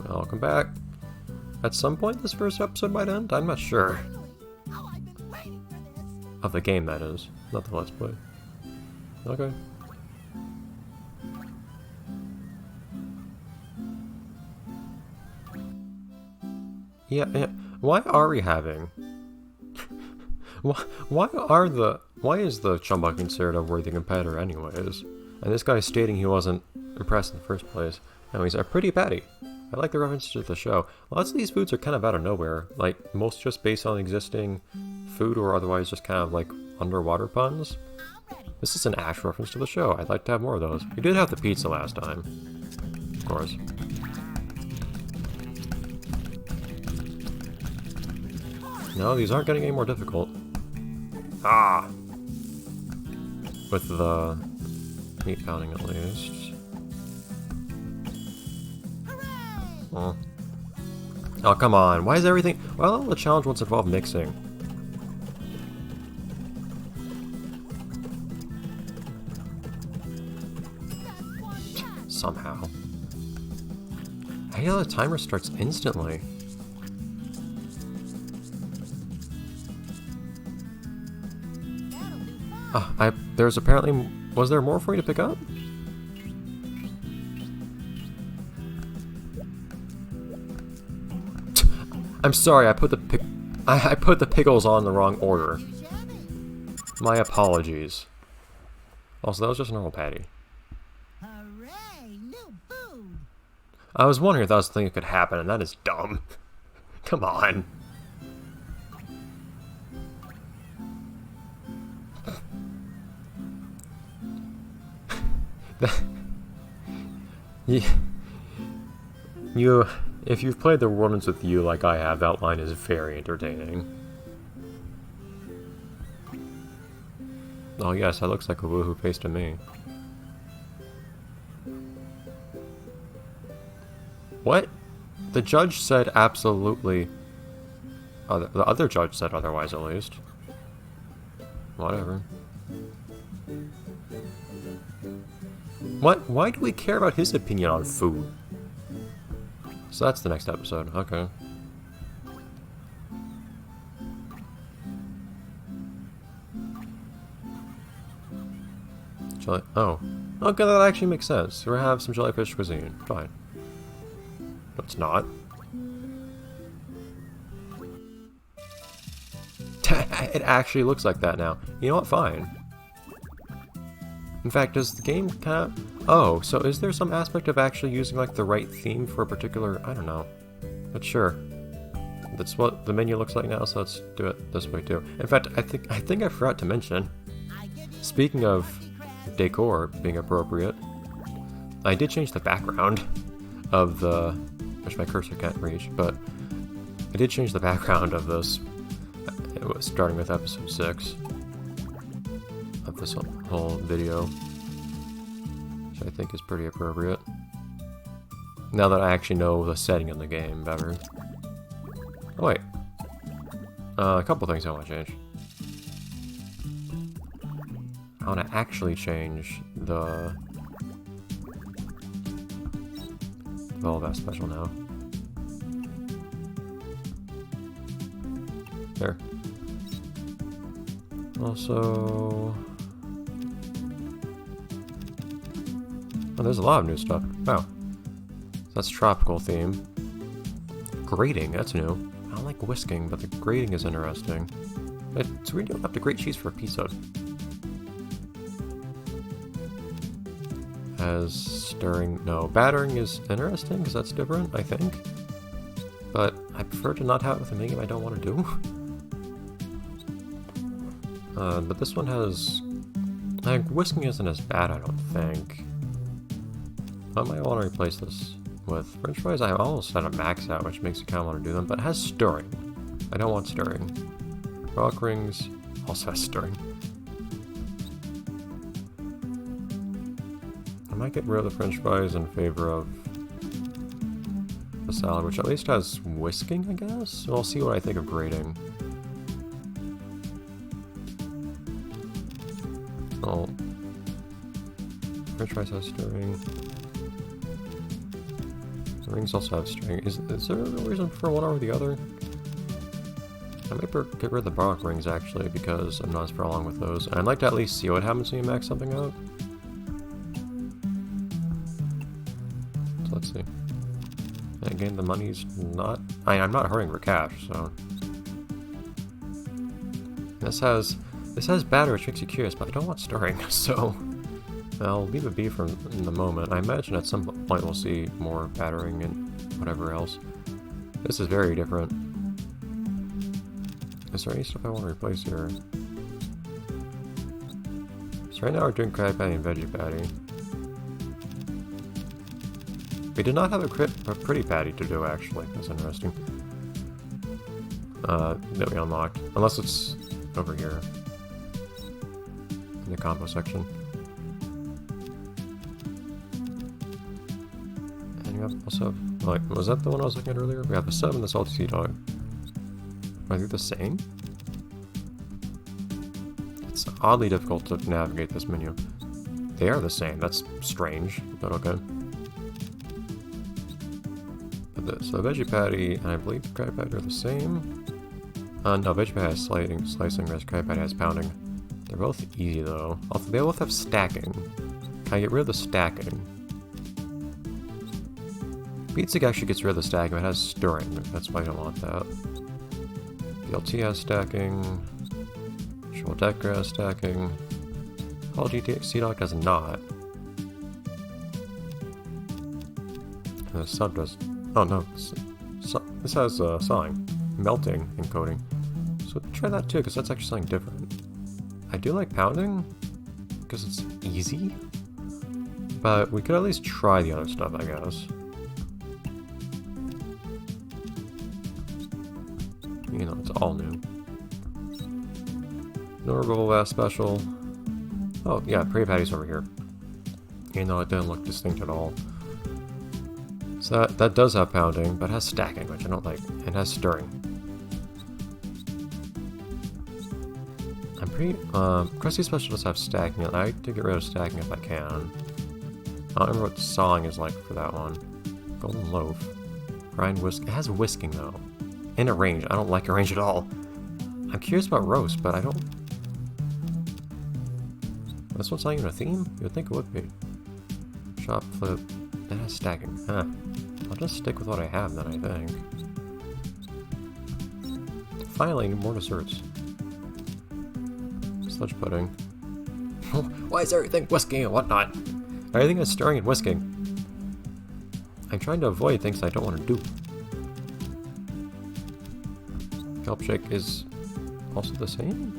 Welcome back. At some point this first episode might end? I'm not sure. Of the game, that is. Not the Let's Play. Okay. Yeah, why are we having... Why is the Chumbuck considered a worthy competitor anyways? And this guy's stating he wasn't impressed in the first place. Anyways, a pretty patty. I like the references to the show. Lots of these foods are kind of out of nowhere. Like, most just based on existing food or otherwise just kind of like underwater puns. This is an actual reference to the show. I'd like to have more of those. We did have the pizza last time. Of course. No, these aren't getting any more difficult. Ah! With the meat pounding at least. Oh, come on. Why is everything... Well, the challenge once involved mixing. Somehow. Hey, the timer starts instantly. There's apparently... Was there more for me to pick up? I'm sorry, I put the pickles on the wrong order. My apologies. Also, that was just a normal patty. I was wondering if that was the thing that could happen, and that is dumb. Come on. If you've played The Woman's With You like I have, that line is very entertaining. Oh yes, that looks like a woohoo face to me. What? The judge said absolutely... the other judge said otherwise, at least. Whatever. What? Why do we care about his opinion on food? So that's the next episode. Okay. Oh. Okay, that actually makes sense. We have some jellyfish cuisine. Fine. No, it's not. It actually looks like that now. You know what? Fine. In fact, does the game kind of... Oh, so is there some aspect of actually using, like, the right theme for a particular... I don't know. But sure. That's what the menu looks like now, so let's do it this way, too. In fact, I think I forgot to mention... Speaking of decor being appropriate, I did change the background of the... Which my cursor can't reach, but... I did change the background of this. It was starting with episode 6. Of this whole video, which I think is pretty appropriate. Now that I actually know the setting in the game better. Oh wait, a couple things I want to change. I want to actually change the Velvet special now. There. Also... Oh, there's a lot of new stuff. Wow. So that's tropical theme. Grating, that's new. I don't like whisking, but the grating is interesting. It's weird you don't have to grate cheese for a pizza. As stirring... No, battering is interesting, because that's different, I think. But I prefer to not have it with a menu I don't want to do. But this one has... Like, whisking isn't as bad, I don't think. I might want to replace this with french fries. I almost had a max out, which makes me kind of want to do them, but it has stirring. I don't want stirring. Rock rings also has stirring. I might get rid of the french fries in favor of the salad, which at least has whisking, I guess? We'll see what I think of grating. Oh. French fries has stirring. rings also have string. Is there a real reason for one over the other? I might get rid of the Bark rings actually, because I'm not as far along with those. And I'd like to at least see what happens when you max something out. So let's see. And again, the money's not... I'm not hurting for cash, so... This has batter, which makes you curious, but I don't want stirring, so... I'll leave it be for in the moment. I imagine at some point we'll see more battering and whatever else. This is very different. Is there any stuff I want to replace here? So right now we're doing Krabby Patty and Veggie Patty. We did not have a Pretty Patty to do, actually. That's interesting. That we unlocked. Unless it's over here. In the combo section. And you also have, like, was that the one I was looking at earlier? We have the sub and the salty sea dog. Are they the same? It's oddly difficult to navigate this menu. They are the same. That's strange, but okay. So the Veggie Patty and I believe the Krabby Patty are the same. No, Veggie Patty has slicing, whereas Krabby Patty has pounding. They're both easy though. Also, they both have stacking. Can I get rid of the stacking? Pizza actually gets rid of the stacking, but it has stirring. That's why I don't want that. BLT has stacking. Shoal Decker has stacking. All GT Dog does not. And the sub does. Oh no, this has sawing, melting, and coating. So try that too, because that's actually something different. I do like pounding, because it's easy. But we could at least try the other stuff, I guess. You know, it's all new. Normal Vast Special. Oh, yeah, Pretty Patty's over here. You know, it didn't look distinct at all. So that does have pounding, but it has stacking, which I don't like. It has stirring. I'm pretty... Krusty Special does have stacking. I like to get rid of stacking if I can. I don't remember what sawing is like for that one. Golden Loaf. Grind Whisk. It has whisking, though. In a range. I don't like a range at all. I'm curious about roast, but I don't... This one's not even a theme? You would think it would be. Chop, flip. It has stacking. Huh. I'll just stick with what I have then, I think. Finally, more desserts. Sludge pudding. Why is everything whisking and whatnot? Everything is stirring and whisking. I'm trying to avoid things I don't want to do. Kelp Shake is also the same?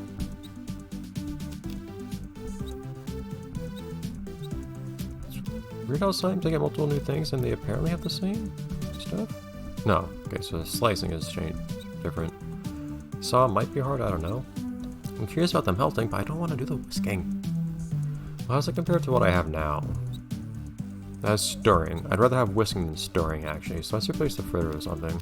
Weird how sometimes they get multiple new things and they apparently have the same stuff? No. Okay, so the slicing is different. Saw might be hard, I don't know. I'm curious about the melting, but I don't want to do the whisking. How does it compare to what I have now? That's stirring. I'd rather have whisking than stirring, actually, so let's replace the fritter with something.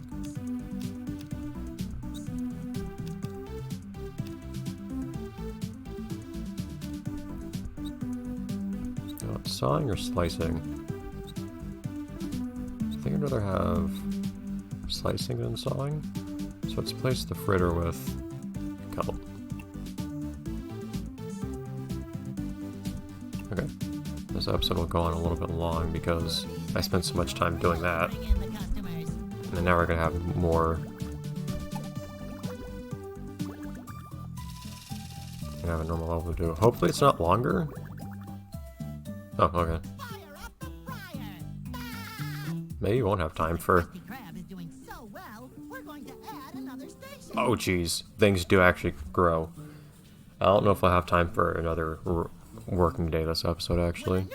Sawing or slicing? I think I'd rather have slicing than sawing. So let's place the fritter with kelp. Okay. This episode will go on a little bit long because I spent so much time doing that. And now we're gonna have more. We have a normal level to do. Hopefully it's not longer. Oh, okay. Maybe you won't have time for... Oh, jeez. Things do actually grow. I don't know if I'll have time for another working day this episode, actually.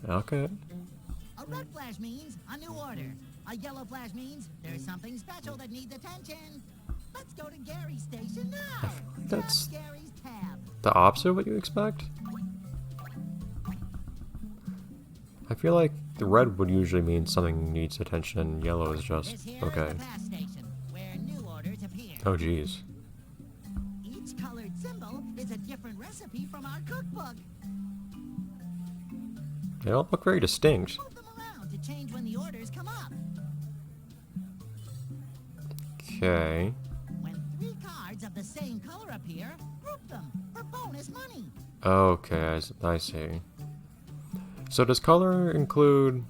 Okay. A red flash means a new order. A yellow flash means there's something special that needs attention. Let's go to Gary's station now. That's... Gary's tab. The opposite of what you expect? I feel like the red would usually mean something needs attention and yellow is just okay. Oh jeez. Each colored symbol is a different recipe from our cookbook. They don't look very distinct. Move them around to change when the orders come up. Okay. When 3 cards of the same color appear, group them for bonus money. Okay, I see. So does color include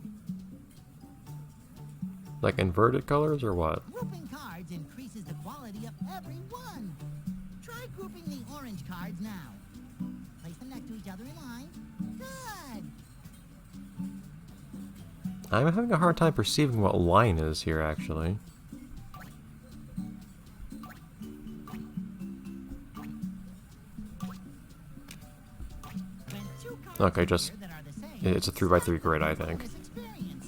like inverted colors or what? Grouping cards increases the quality of every one. Try grouping the orange cards now. Place them next to each other in line. Good. I'm having a hard time perceiving what line is here, actually. When 2 cards Okay, just appear that are the same, it's a 3x3 grid, I think. bonus experience.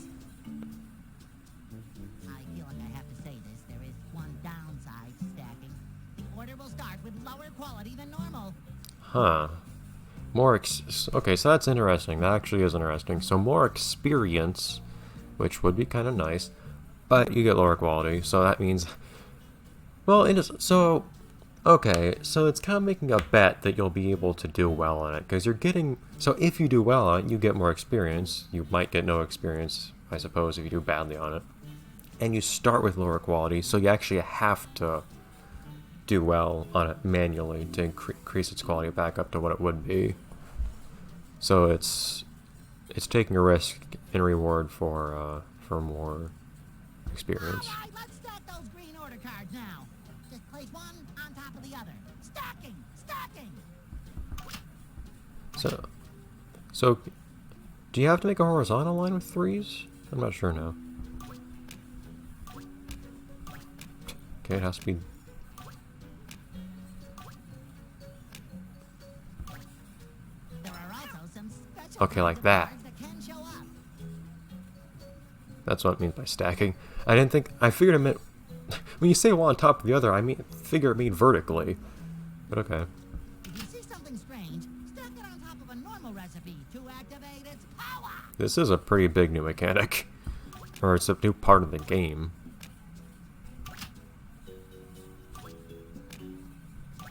I feel like I have to say this. There is one downside to stacking. The order will start with lower quality than normal. Huh. Okay, so that's interesting. That actually is interesting. So more experience, which would be kind of nice, but you get lower quality. So that means, well, it is. So, okay, so it's kind of making a bet that you'll be able to do well on it because you're getting. So if you do well on it, you get more experience. You might get no experience, I suppose, if you do badly on it. And you start with lower quality, so you actually have to do well on it manually to increase its quality back up to what it would be. So it's taking a risk in reward for more experience. All right, let's stack those green order cards now. Just place one on top of the other. Stacking! Stacking! So do you have to make a horizontal line with 3s? I'm not sure now. Okay, it has to be. There are also some special Okay, like that. cards that can show up. That's what it means by stacking. I figured it meant, when you say one on top of the other, figure it mean vertically. But okay. If you see something strange, stack it on top of a normal recipe to activate its power. This is a pretty big new mechanic. Or it's a new part of the game.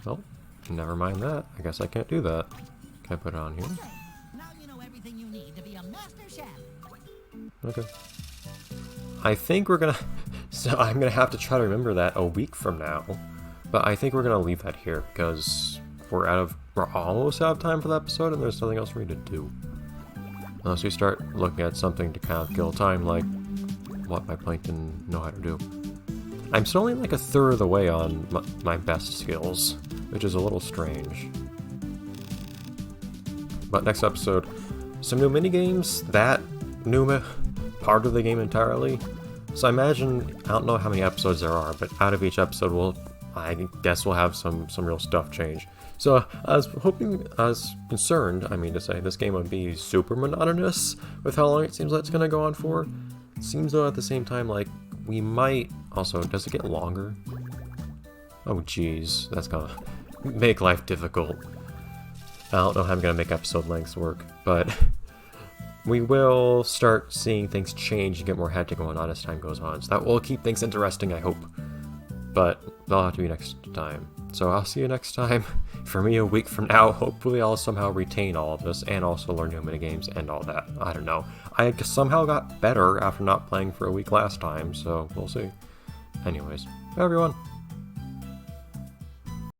Well, never mind that. I guess I can't do that. Can I put it on here? Okay, now you know everything you need to be a master chef. Okay. I think we're gonna. So I'm gonna have to try to remember that a week from now. But I think we're gonna leave that here because we're almost out of time for the episode, and there's nothing else for me to do. Unless we start looking at something to kind of kill time, like what my plankton know how to do. I'm still only like a third of the way on my best skills, which is a little strange. But next episode, some new minigames, that new part of the game entirely. So I imagine, I don't know how many episodes there are, but out of each episode, I guess we'll have some real stuff change. So I was concerned, to say, this game would be super monotonous with how long it seems like it's going to go on for. It seems though at the same time like we might also, does it get longer? Oh geez, that's gonna make life difficult. I don't know how I'm gonna make episode lengths work, but we will start seeing things change and get more hectic going on as time goes on. So that will keep things interesting, I hope. But that'll have to be next time. So I'll see you next time. For me, a week from now, hopefully I'll somehow retain all of this and also learn new minigames and all that. I don't know. I somehow got better after not playing for a week last time, so we'll see. Anyways, bye everyone.